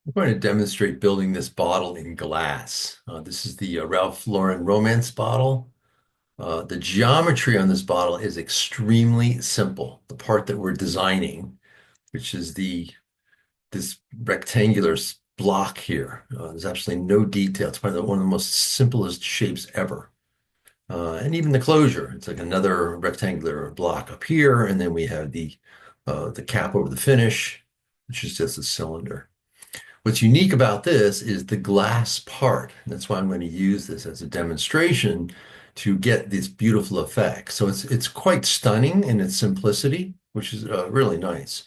I'm going to demonstrate building this bottle in glass. This is the Ralph Lauren Romance bottle. The geometry on this bottle is extremely simple. The part that we're designing, which is this rectangular block here, there's absolutely no detail. It's probably one of the most simplest shapes ever. And even the closure, it's like another rectangular block up here, and then we have the cap over the finish, which is just a cylinder. What's unique about this is the glass part. That's why I'm going to use this as a demonstration to get this beautiful effect. So it's quite stunning in its simplicity, which is really nice.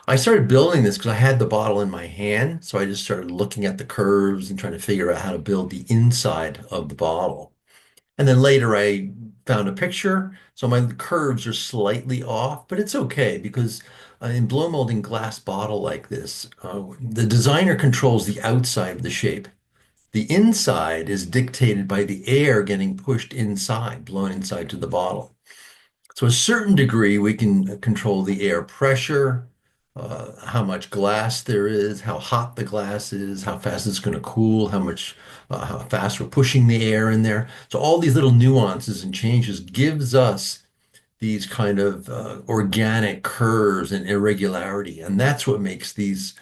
I started building this because I had the bottle in my hand. So I just started looking at the curves and trying to figure out how to build the inside of the bottle. And then later I found a picture. So my curves are slightly off, but it's okay because in blow molding glass bottle like this, the designer controls the outside of the shape. The inside is dictated by the air getting pushed inside, blown inside to the bottle. So a certain degree, we can control the air pressure, how much glass there is, how hot the glass is, how fast it's going to cool, how fast we're pushing the air in there. So all these little nuances and changes gives us these kind of organic curves and irregularity, and that's what makes these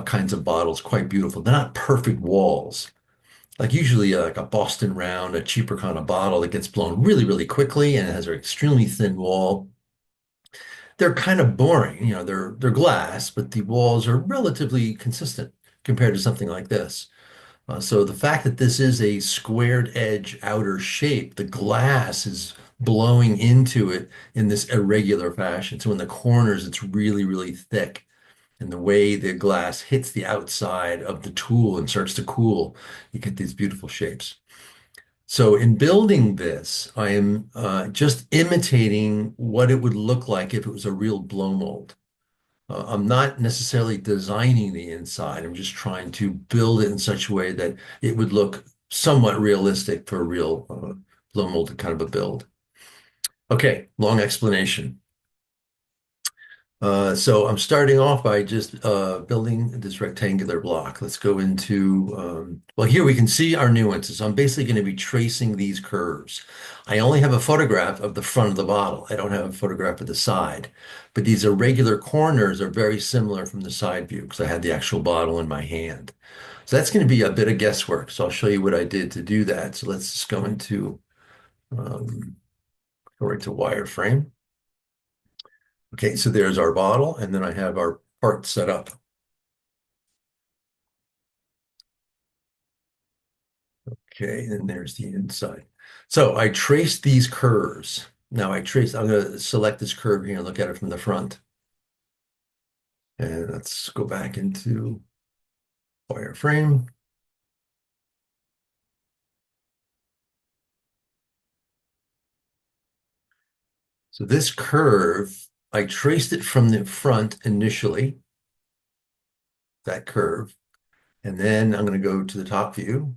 kinds of bottles quite beautiful. They're not perfect walls. Like usually like a Boston Round, a cheaper kind of bottle that gets blown really, really quickly and it has an extremely thin wall. They're kind of boring. They're glass, but the walls are relatively consistent compared to something like this. So the fact that this is a squared edge outer shape, the glass is blowing into it in this irregular fashion. So in the corners, it's really, really thick. And the way the glass hits the outside of the tool and starts to cool, you get these beautiful shapes. So in building this, I am just imitating what it would look like if it was a real blow mold. I'm not necessarily designing the inside. I'm just trying to build it in such a way that it would look somewhat realistic for a real blow molded kind of a build. Okay, long explanation. So I'm starting off by just building this rectangular block. Let's go into, well, here we can see our nuances. I'm basically going to be tracing these curves. I only have a photograph of the front of the bottle. I don't have a photograph of the side, but these irregular corners are very similar from the side view because I had the actual bottle in my hand. So that's going to be a bit of guesswork. So I'll show you what I did to do that. So let's just um, go right to wireframe. Okay, so there's our bottle, and then I have our part set up. Okay, and there's the inside. So I traced these curves. I'm going to select this curve here and look at it from the front. And let's go back into wireframe. So this curve, I traced it from the front initially, that curve. And then I'm going to go to the top view.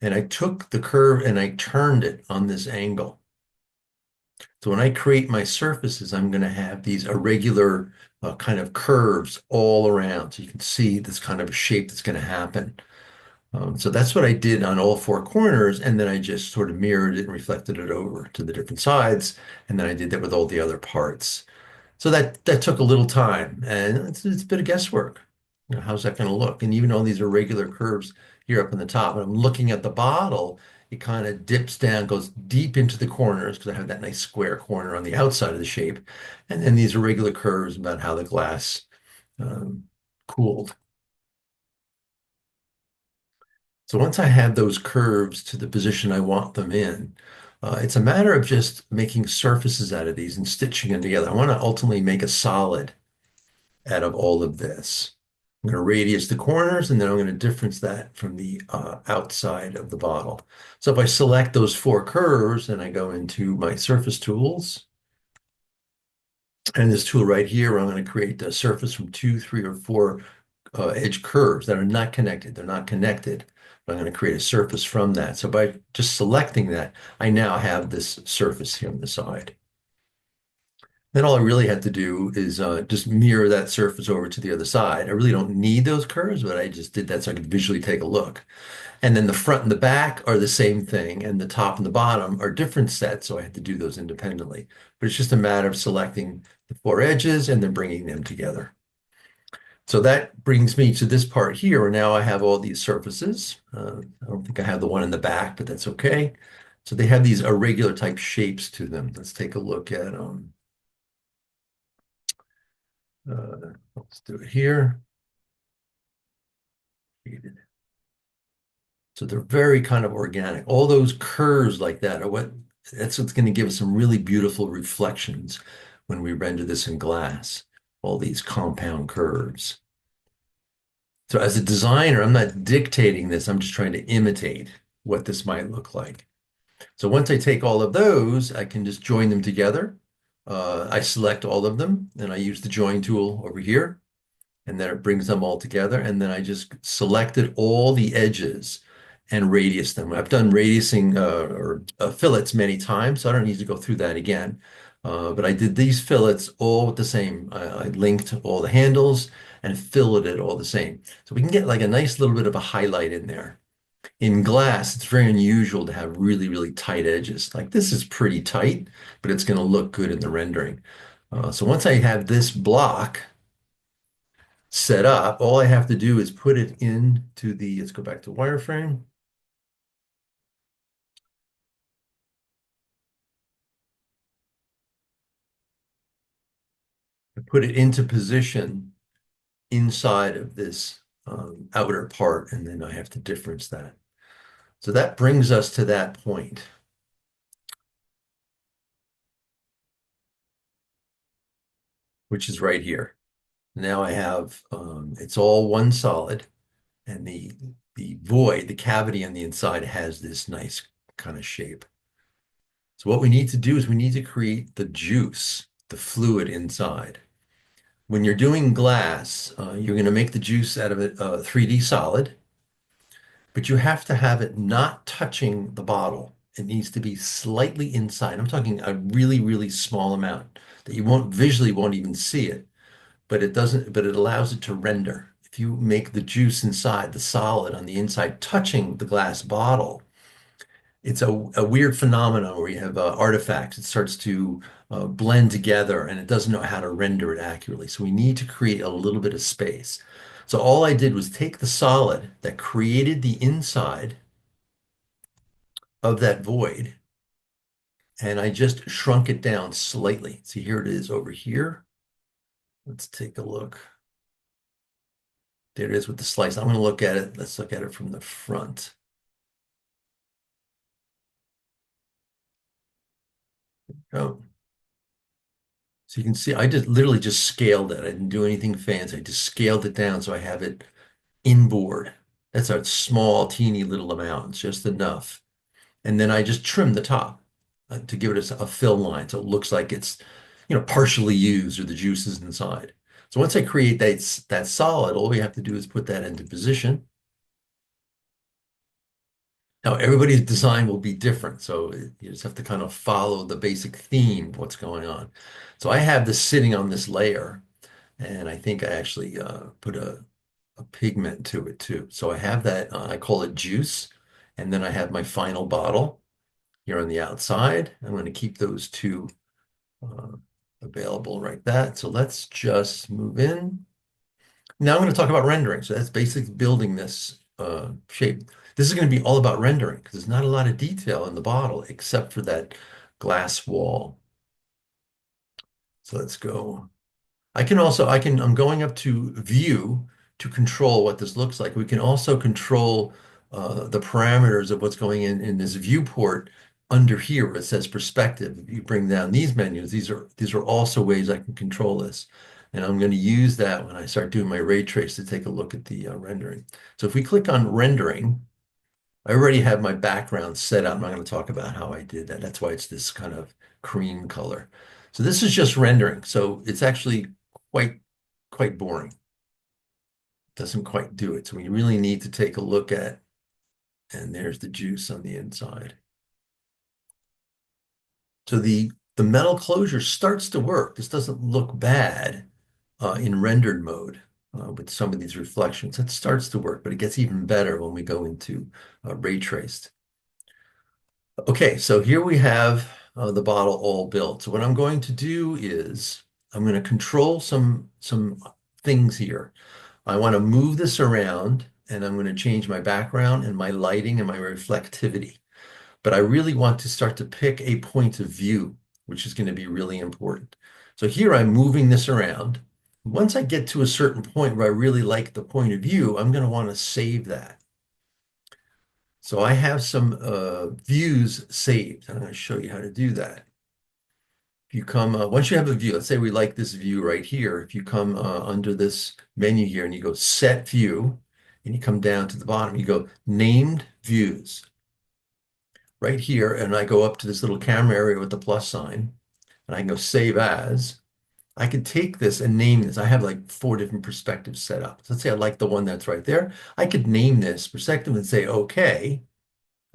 And I took the curve and I turned it on this angle. So when I create my surfaces, I'm going to have these irregular kind of curves all around. So you can see this kind of shape that's going to happen. So that's what I did on all four corners. And then I just sort of mirrored it and reflected it over to the different sides. And then I did that with all the other parts. So that took a little time and it's a bit of guesswork. How's that going to look? And even all these irregular curves here up in the top, when I'm looking at the bottle, it kind of dips down, goes deep into the corners because I have that nice square corner on the outside of the shape. And then these irregular curves about how the glass um, cooled. So once I have those curves to the position I want them in, it's a matter of just making surfaces out of these and stitching them together. I want to ultimately make a solid out of all of this. I'm going to radius the corners and then I'm going to difference that from the outside of the bottle. So if I select those four curves and I go into my surface tools and this tool right here, I'm going to create a surface from two, three, or four edge curves that are not connected. They're not connected. But I'm going to create a surface from that. So by just selecting that, I now have this surface here on the side. Then all I really had to do is just mirror that surface over to the other side. I really don't need those curves, but I just did that so I could visually take a look. And then the front and the back are the same thing, and the top and the bottom are different sets, so I had to do those independently. But it's just a matter of selecting the four edges and then bringing them together. So that brings me to this part here, where now I have all these surfaces. I don't think I have the one in the back, but that's okay. So they have these irregular type shapes to them. Let's take a look at let's do it here. So they're very kind of organic. All those curves like that are that's what's going to give us some really beautiful reflections when we render this in glass. All these compound curves. So as a designer, I'm not dictating this. I'm just trying to imitate what this might look like. So once I take all of those, I can just join them together. I select all of them and I use the join tool over here. And then it brings them all together. And then I just selected all the edges and radius them. I've done radiusing or fillets many times, so I don't need to go through that again. But I did these fillets all with the same. I linked all the handles and filleted all the same. So we can get like a nice little bit of a highlight in there. In glass, it's very unusual to have really, really tight edges. Like this is pretty tight, but it's going to look good in the rendering. So once I have this block, set up, all I have to do is put it into the, let's go back to wireframe. I put it into position inside of this outer part, and then I have to difference that. So that brings us to that point, which is right here. Now I have, it's all one solid, and the void, the cavity on the inside has this nice kind of shape. So what we need to do is we need to create the juice, the fluid inside. When you're doing glass, you're going to make the juice out of it 3D solid, but you have to have it not touching the bottle. It needs to be slightly inside. I'm talking a really, really small amount that you won't even see it, but it allows it to render. If you make the juice inside, the solid on the inside touching the glass bottle, it's a weird phenomenon where you have artifacts. It starts to blend together and it doesn't know how to render it accurately. So we need to create a little bit of space. So all I did was take the solid that created the inside of that void and I just shrunk it down slightly. See, here it is over here. Let's take a look. There it is with the slice. I'm going to look at it. Let's look at it from the front. Oh. So you can see I just literally just scaled it. I didn't do anything fancy. I just scaled it down so I have it inboard. That's a small, teeny little amount. It's just enough. And then I just trimmed the top to give it a fill line so it looks like it's, partially used or the juice is inside. So once I create that solid, all we have to do is put that into position. Now, everybody's design will be different, so you just have to kind of follow the basic theme of what's going on. So I have this sitting on this layer, and I think I actually put a pigment to it too. So I have that, I call it juice, and then I have my final bottle here on the outside. I'm going to keep those two uh, available like that. So let's just move in. Now I'm going to talk about rendering. So that's basically building this shape. This is going to be all about rendering because there's not a lot of detail in the bottle except for that glass wall. So let's go. I'm going up to view to control what this looks like. We can also control the parameters of what's going in this viewport under here where it says perspective. If you bring down these menus, these are also ways I can control this. And I'm going to use that when I start doing my ray trace to take a look at the rendering. So if we click on rendering, I already have my background set up. I'm not going to talk about how I did that. That's why it's this kind of cream color. So this is just rendering. So it's actually quite quite boring. Doesn't quite do it. So we really need to take a look at, and there's the juice on the inside. So the metal closure starts to work. This doesn't look bad in rendered mode with some of these reflections. It starts to work, but it gets even better when we go into ray traced. Okay, so here we have the bottle all built. So what I'm going to do is I'm going to control some things here. I want to move this around and I'm going to change my background and my lighting and my reflectivity. But I really want to start to pick a point of view, which is going to be really important. So here I'm moving this around. Once I get to a certain point where I really like the point of view, I'm going to want to save that. So I have some views saved. I'm going to show you how to do that. If you come, once you have a view, let's say we like this view right here. If you come under this menu here and you go set view, and you come down to the bottom, you go named views right here, and I go up to this little camera area with the plus sign, and I can go save as. I can take this and name this. I have like 4 different perspectives set up. So let's say I like the one that's right there. I could name this perspective and say, okay.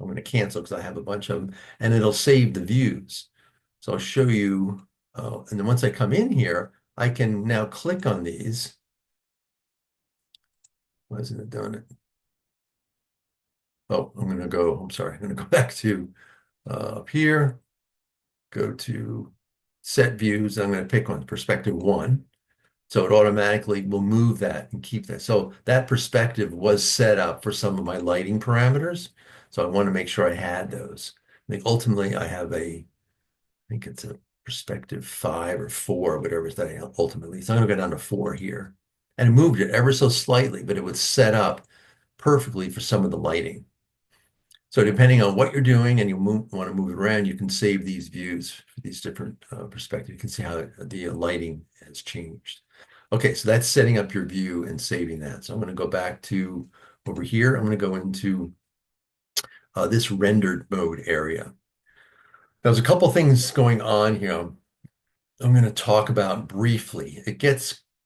I'm going to cancel because I have a bunch of them, and it'll save the views. So I'll show you, and then once I come in here, I can now click on these. Why isn't it doing it? Oh, I'm sorry, I'm going to go back to up here, go to set views. I'm going to pick on perspective 1. So it automatically will move that and keep that. So that perspective was set up for some of my lighting parameters. So I want to make sure I had those. I think ultimately I have I think it's a perspective 5 or 4, whatever it's that ultimately. So I'm going to go down to 4 here. And it moved it ever so slightly, but it was set up perfectly for some of the lighting. So depending on what you're doing and you want to move it around, you can save these views for these different perspectives. You can see how the lighting has changed. Okay, so that's setting up your view and saving that. So I'm going to go back to over here. I'm going to go into this rendered mode area. There's a couple things going on here I'm going to talk about briefly.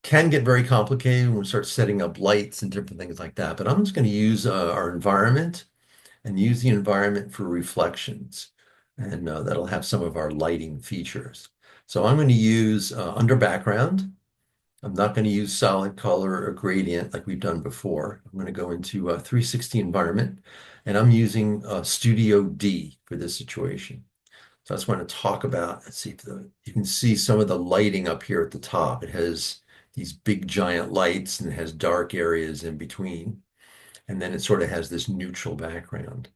Can get very complicated when we start setting up lights and different things like that, but I'm just going to use our environment and use the environment for reflections. And that'll have some of our lighting features. So I'm going to use under background. I'm not going to use solid color or gradient like we've done before. I'm going to go into 360 environment, and I'm using Studio D for this situation. So I just want to talk about, let's see if you can see some of the lighting up here at the top. It has these big giant lights and it has dark areas in between. And then it sort of has this neutral background.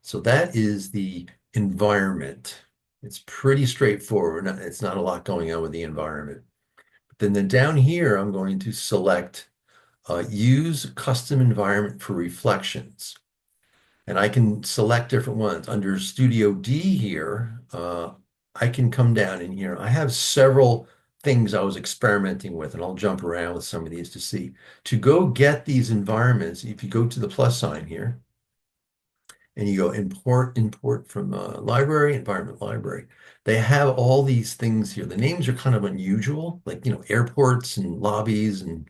So that is the environment. It's pretty straightforward. It's not a lot going on with the environment. But then down here, I'm going to select use custom environment for reflections. And I can select different ones. Under Studio D here, I can come down in here. I have several things I was experimenting with, and I'll jump around with some of these to see. To go get these environments, if you go to the plus sign here, and you go import from library, environment library, they have all these things here. The names are kind of unusual, like, airports and lobbies and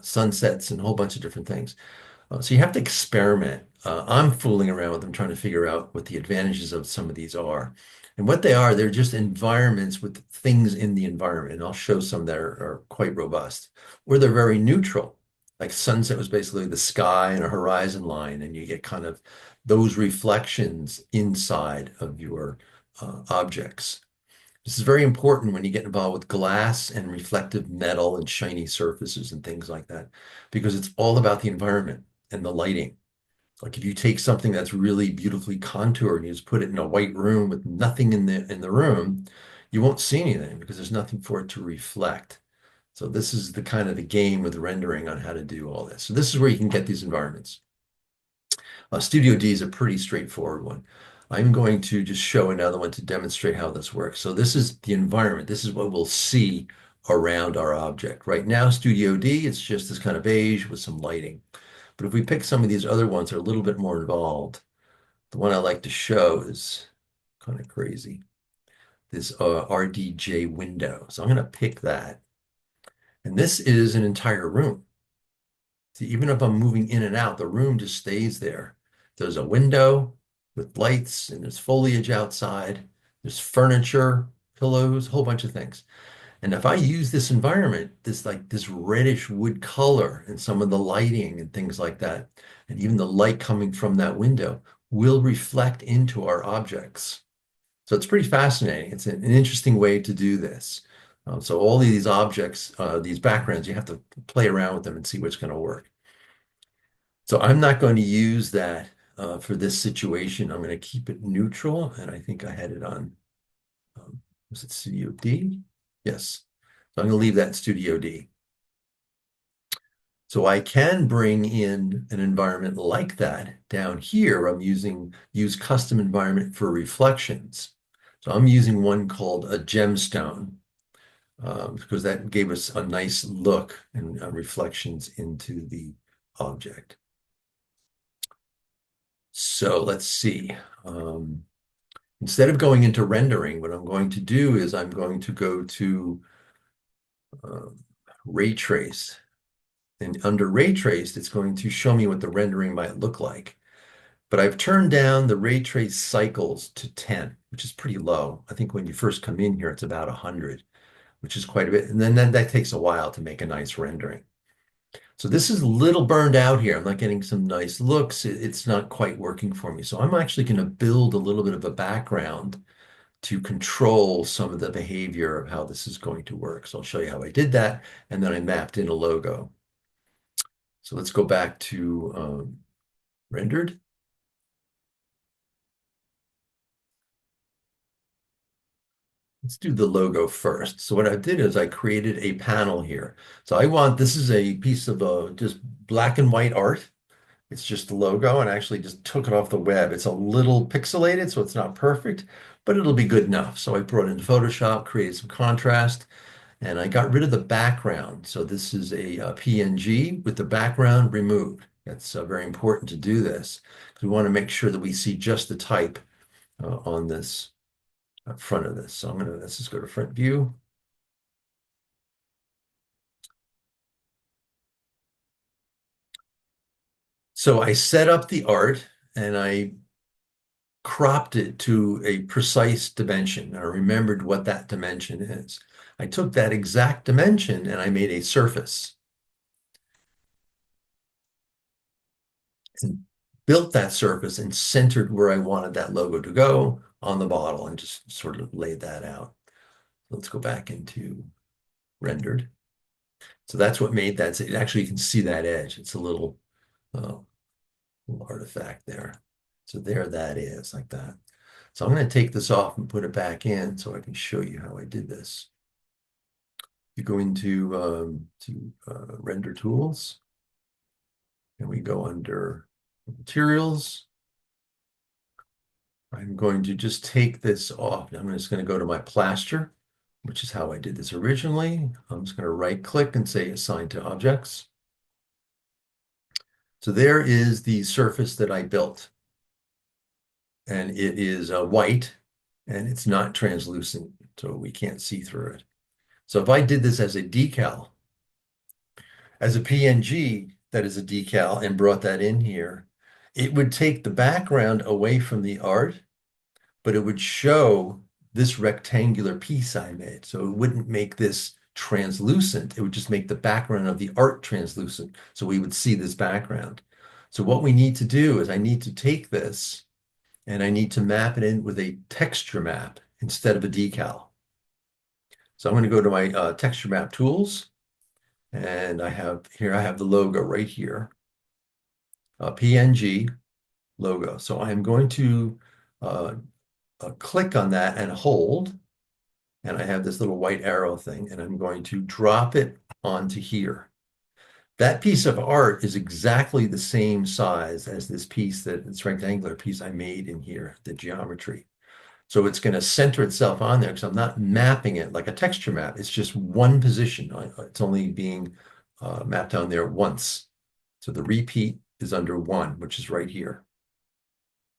sunsets and a whole bunch of different things. So you have to experiment. I'm fooling around with them, trying to figure out what the advantages of some of these are. And what they are, they're just environments with things in the environment. And I'll show some that are quite robust. Or they're very neutral. Like sunset was basically the sky and a horizon line, and you get kind of those reflections inside of your objects. This is very important when you get involved with glass and reflective metal and shiny surfaces and things like that, because it's all about the environment and the lighting. Like if you take something that's really beautifully contoured and you just put it in a white room with nothing in the room, you won't see anything because there's nothing for it to reflect. So this is the kind of the game with rendering on how to do all this. So this is where you can get these environments. Studio D is a pretty straightforward one. I'm going to just show another one to demonstrate how this works. So this is the environment. This is what we'll see around our object. Right now, Studio D, it's just this kind of beige with some lighting. But if we pick some of these other ones that are a little bit more involved, the one I like to show is kind of crazy. This RDJ window. So I'm going to pick that. And this is an entire room. See, even if I'm moving in and out, the room just stays there. There's a window with lights and there's foliage outside. There's furniture, pillows, a whole bunch of things. And if I use this environment, this reddish wood color and some of the lighting and things like that, and even the light coming from that window will reflect into our objects. So it's pretty fascinating. It's an interesting way to do this. So all of these objects, these backgrounds, you have to play around with them and see what's going to work. So I'm not going to use that for this situation. I'm going to keep it neutral, and I think I had it on, was it Studio D? Yes. So I'm going to leave that in Studio D. So I can bring in an environment like that down here. I'm using use custom environment for reflections. So I'm using one called a gemstone because that gave us a nice look and reflections into the object. So let's see. Instead of going into rendering, what I'm going to do is I'm going to go to uh, ray trace. And under ray traced, it's going to show me what the rendering might look like. But I've turned down the ray trace cycles to 10, which is pretty low. I think when you first come in here, it's about 100, which is quite a bit. And then that takes a while to make a nice rendering. So this is a little burned out here. I'm not getting some nice looks. It's not quite working for me. So I'm actually going to build a little bit of a background to control some of the behavior of how this is going to work. So I'll show you how I did that. And then I mapped in a logo. So let's go back to rendered. Let's do the logo first. So what I did is I created a panel here. So this is a piece of just black and white art. It's just the logo, and I actually just took it off the web. It's a little pixelated, so it's not perfect, but it'll be good enough. So I brought it into Photoshop, created some contrast, and I got rid of the background. So this is a PNG with the background removed. That's very important to do this because we want to make sure that we see just the type on this front of this. So let's just go to front view. So I set up the art and I cropped it to a precise dimension. I remembered what that dimension is. I took that exact dimension and I made a surface and built that surface and centered where I wanted that logo to go on the bottle and just sort of laid that out. Let's go back into rendered. So that's what made that. Actually, you can see that edge. It's a uh, little artifact there. So there that is, like that. So I'm going to take this off and put it back in so I can show you how I did this. You go into render tools, and we go under materials. I'm going to just take this off. I'm just going to go to my plaster, which is how I did this originally. I'm just going to right click and say assign to objects. So there is the surface that I built. And it is white and it's not translucent, so we can't see through it. So if I did this as a decal, as a PNG that is a decal and brought that in here, it would take the background away from the art, but it would show this rectangular piece I made. So it wouldn't make this translucent. It would just make the background of the art translucent. So we would see this background. So what we need to do is I need to take this and I need to map it in with a texture map instead of a decal. So I'm going to go to my texture map tools, and I have the logo right here, a PNG logo. So I'm going to click on that and hold, and I have this little white arrow thing, and I'm going to drop it onto here. That piece of art is exactly the same size as this rectangular piece I made in here, the geometry. So it's going to center itself on there because I'm not mapping it like a texture map. It's just one position. It's only being mapped on there once. So the repeat is under 1, which is right here.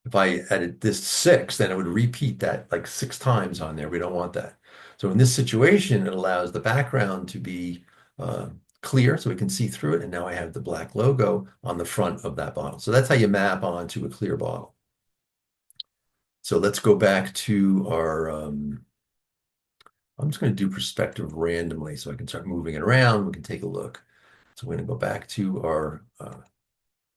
If I added this 6, then it would repeat that like 6 times on there. We don't want that. So in this situation, it allows the background to be clear so we can see through it. And now I have the black logo on the front of that bottle. So that's how you map onto a clear bottle. So let's go back to our, I'm just going to do perspective randomly so I can start moving it around. We can take a look. So we're going to go back to our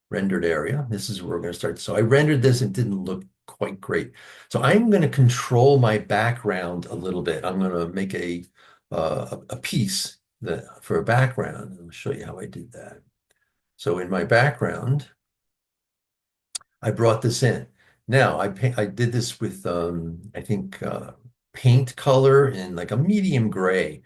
rendered area. This is where we're going to start. So I rendered this and didn't look quite great. So I'm going to control my background a little bit. I'm going to make a piece that for a background. I'll show you how I did that. So in my background, I brought this in. Now I did this with I think paint color in like a medium gray,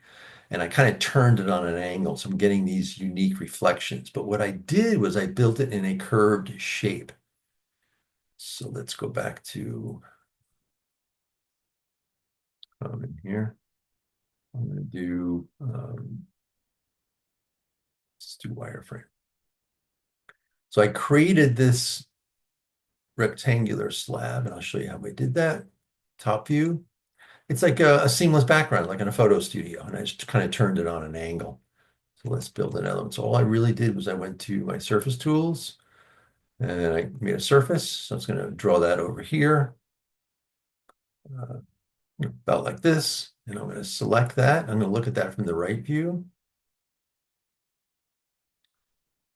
and I kind of turned it on an angle, so I'm getting these unique reflections. But what I did was I built it in a curved shape. So let's go back to in here. I'm going to do let's do wireframe. So I created this rectangular slab, and I'll show you how I did that. Top view. It's like a seamless background, like in a photo studio, and I just kind of turned it on an angle. So let's build another one. So all I really did was I went to my surface tools and I made a surface. So I was going to draw that over here, uh, about like this. And I'm going to select that. I'm going to look at that from the right view.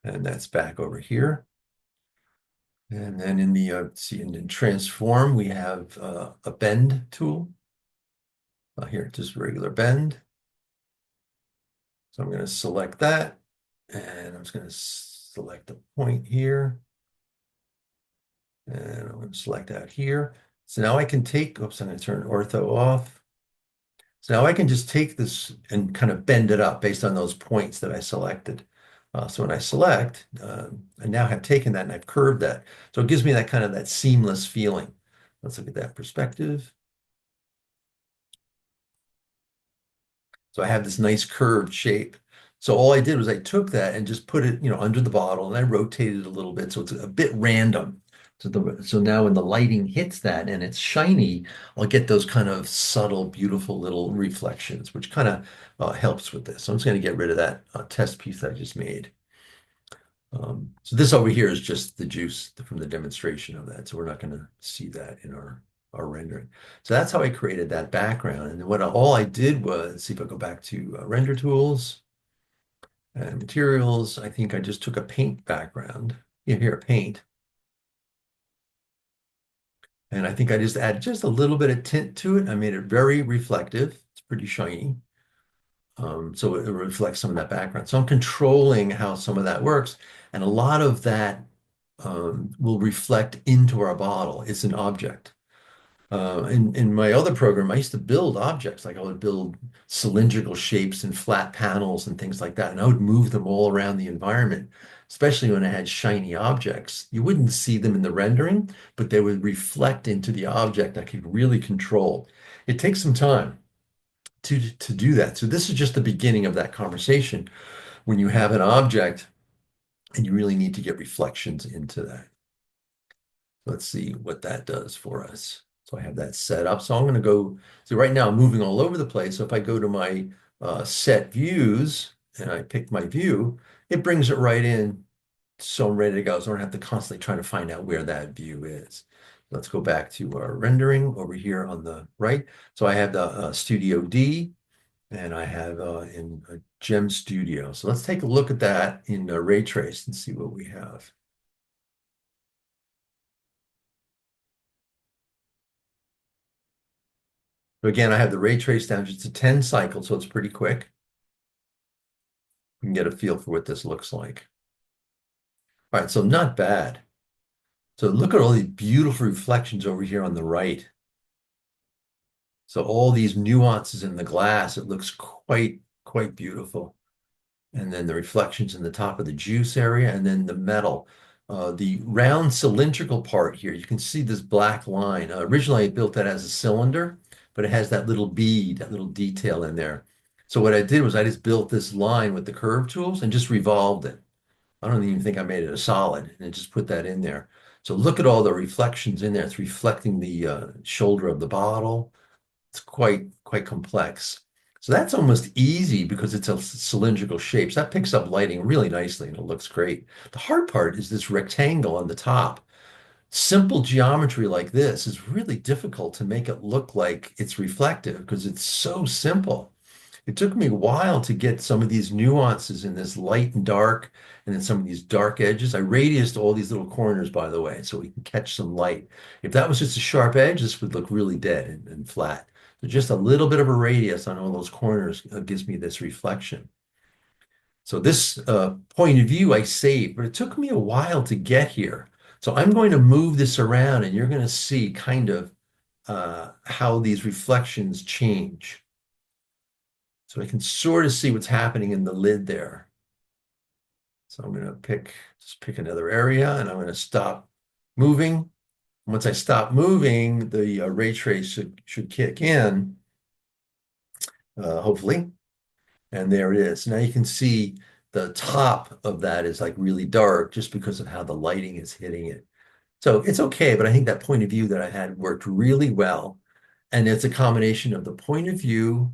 And that's back over here. And then in the, see, in transform, we have a bend tool. Here, just regular bend. So I'm going to select that. And I'm just going to select a point here. And I'm going to select that here. So now I can take, oops, I'm going to turn ortho off. So now I can just take this and kind of bend it up based on those points that I selected. So when I select, I now have taken that and I've curved that. So it gives me that kind of that seamless feeling. Let's look at that perspective. So I have this nice curved shape. So all I did was I took that and just put it, under the bottle and I rotated it a little bit. So it's a bit random. So now when the lighting hits that and it's shiny, I'll get those kind of subtle, beautiful little reflections, which kind of helps with this. So I'm just going to get rid of that test piece that I just made. So this over here is just the juice from the demonstration of that. So we're not going to see that in our rendering. So that's how I created that background. And all I did was, see if I go back to render tools and materials, I think I just took a paint background. Here, paint. And I think I just added just a little bit of tint to it. I made it very reflective. It's pretty shiny. So it reflects some of that background. So I'm controlling how some of that works. And a lot of that will reflect into our bottle. It's an object. In my other program, I used to build objects. Like I would build cylindrical shapes and flat panels and things like that. And I would move them all around the environment, especially when I had shiny objects. You wouldn't see them in the rendering, but they would reflect into the object I could really control. It takes some time to do that. So this is just the beginning of that conversation when you have an object and you really need to get reflections into that. Let's see what that does for us. So I have that set up. So I'm going to go, so right now I'm moving all over the place. So if I go to my set views and I pick my view, it brings it right in. So I'm ready to go. So I don't have to constantly try to find out where that view is. Let's go back to our rendering over here on the right. So I have the Studio D and I have in Gem Studio. So let's take a look at that in Ray Trace and see what we have. So again, I have the ray trace down just to 10 cycles, so it's pretty quick. You can get a feel for what this looks like. All right, so not bad. So look at all these beautiful reflections over here on the right. So all these nuances in the glass, it looks quite beautiful. And then the reflections in the top of the juice area, and then the metal. The round cylindrical part here, you can see this black line. Originally, I built that as a cylinder, but it has that little bead, that little detail in there. So what I did was I just built this line with the curve tools and just revolved it. I don't even think I made it a solid, and just put that in there. So look at all the reflections in there. It's reflecting the shoulder of the bottle. It's quite complex. So that's almost easy because it's a cylindrical shape. So that picks up lighting really nicely and it looks great. The hard part is this rectangle on the top. simple geometry like this is really difficult to make it look like it's reflective because it's so simple. It took me a while to get some of these nuances in this light and dark, and then some of these dark edges. I radiused all these little corners, by the way, so we can catch some light. If that was just a sharp edge, this would look really dead and flat. So just a little bit of a radius on all those corners gives me this reflection. So this point of view I saved, but it took me a while to get here. So I'm going to move this around, and you're going to see kind of how these reflections change. So I can sort of see what's happening in the lid there. So I'm going to just pick another area, and I'm going to stop moving. Once I stop moving, the ray trace should kick in, hopefully. And there it is. Now you can see the top of that is like really dark just because of how the lighting is hitting it. So it's okay, but I think that point of view that I had worked really well. And it's a combination of the point of view.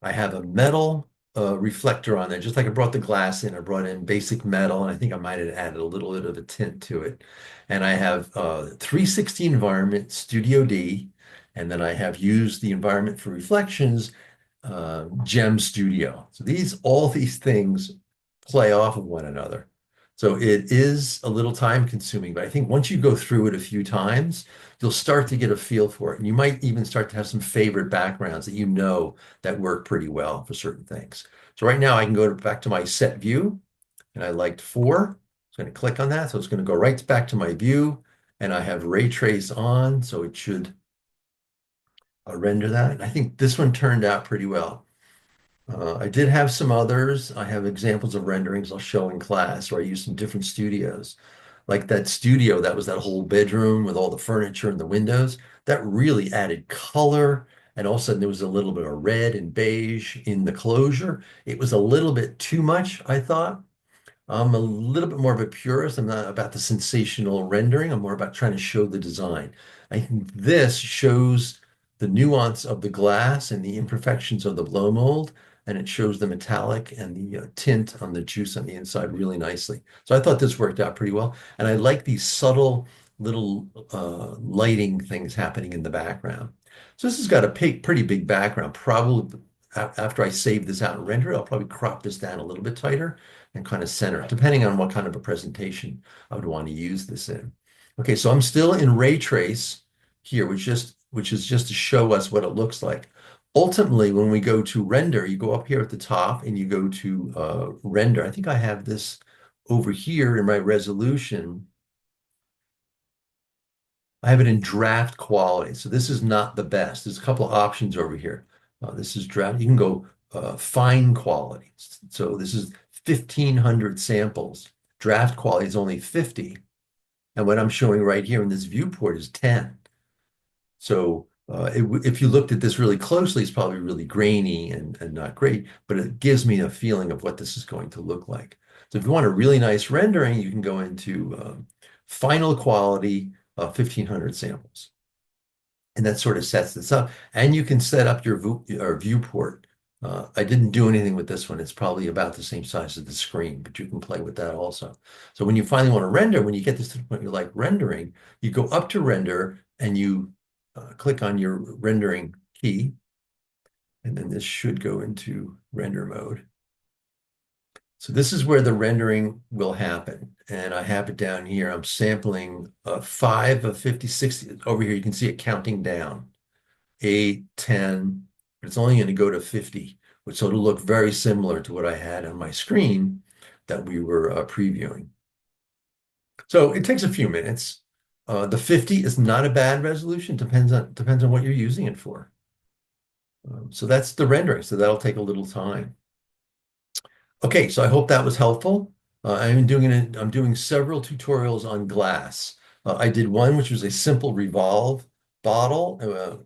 I have a metal reflector on there, just like I brought the glass in. I brought in basic metal, and I think I might have added a little bit of a tint to it. And I have 360 environment, Studio D, and then I have used the environment for reflections, Gem Studio. So all these things play off of one another. So it is a little time consuming, but I think once you go through it a few times, you'll start to get a feel for it. And you might even start to have some favorite backgrounds that you know that work pretty well for certain things. So right now I can go back to my set view, and I liked 4. I'm going to click on that. So it's going to go right back to my view, and I have ray trace on, so it should render that. And I think this one turned out pretty well. I did have some others. I have examples of renderings I'll show in class where I used some different studios. Like that studio, that was that whole bedroom with all the furniture and the windows. That really added color. And all of a sudden there was a little bit of red and beige in the closure. It was a little bit too much, I thought. I'm a little bit more of a purist. I'm not about the sensational rendering. I'm more about trying to show the design. I think this shows the nuance of the glass and the imperfections of the blow mold, and it shows the metallic and the tint on the juice on the inside really nicely. So I thought this worked out pretty well. And I like these subtle little lighting things happening in the background. So this has got a pretty big background. Probably after I save this out and render it, I'll probably crop this down a little bit tighter and kind of center it, depending on what kind of a presentation I would want to use this in. Okay, so I'm still in ray trace here, which is just to show us what it looks like. Ultimately, when we go to render, you go up here at the top and you go to render. I think I have this over here in my resolution. I have it in draft quality. So this is not the best. There's a couple of options over here. This is draft. You can go fine quality. So this is 1,500 samples. Draft quality is only 50. And what I'm showing right here in this viewport is 10. So if you looked at this really closely, it's probably really grainy and not great, but it gives me a feeling of what this is going to look like. So if you want a really nice rendering, you can go into final quality 1,500 samples. And that sort of sets this up. And you can set up your viewport. I didn't do anything with this one. It's probably about the same size as the screen, but you can play with that also. So when you finally want to render, when you get this to the point you like rendering, you go up to render and you click on your rendering key. And then this should go into render mode. So this is where the rendering will happen. And I have it down here. I'm sampling 5 of 50, 60. Over here, you can see it counting down. 8, 10, but it's only going to go to 50, which so it'll look very similar to what I had on my screen that we were previewing. So it takes a few minutes. The 50 is not a bad resolution. Depends on what you're using it for. So that's the rendering. So that'll take a little time. Okay, so I hope that was helpful. I'm doing several tutorials on glass. I did one which was a simple revolve bottle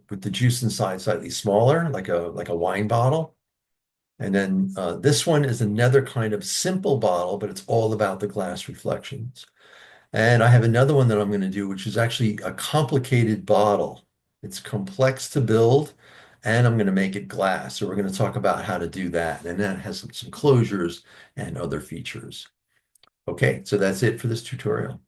with the juice inside slightly smaller, like a wine bottle. And then this one is another kind of simple bottle, but it's all about the glass reflections. And I have another one that I'm going to do, which is actually a complicated bottle. It's complex to build, and I'm going to make it glass. So we're going to talk about how to do that. And that has some closures and other features. Okay, so that's it for this tutorial.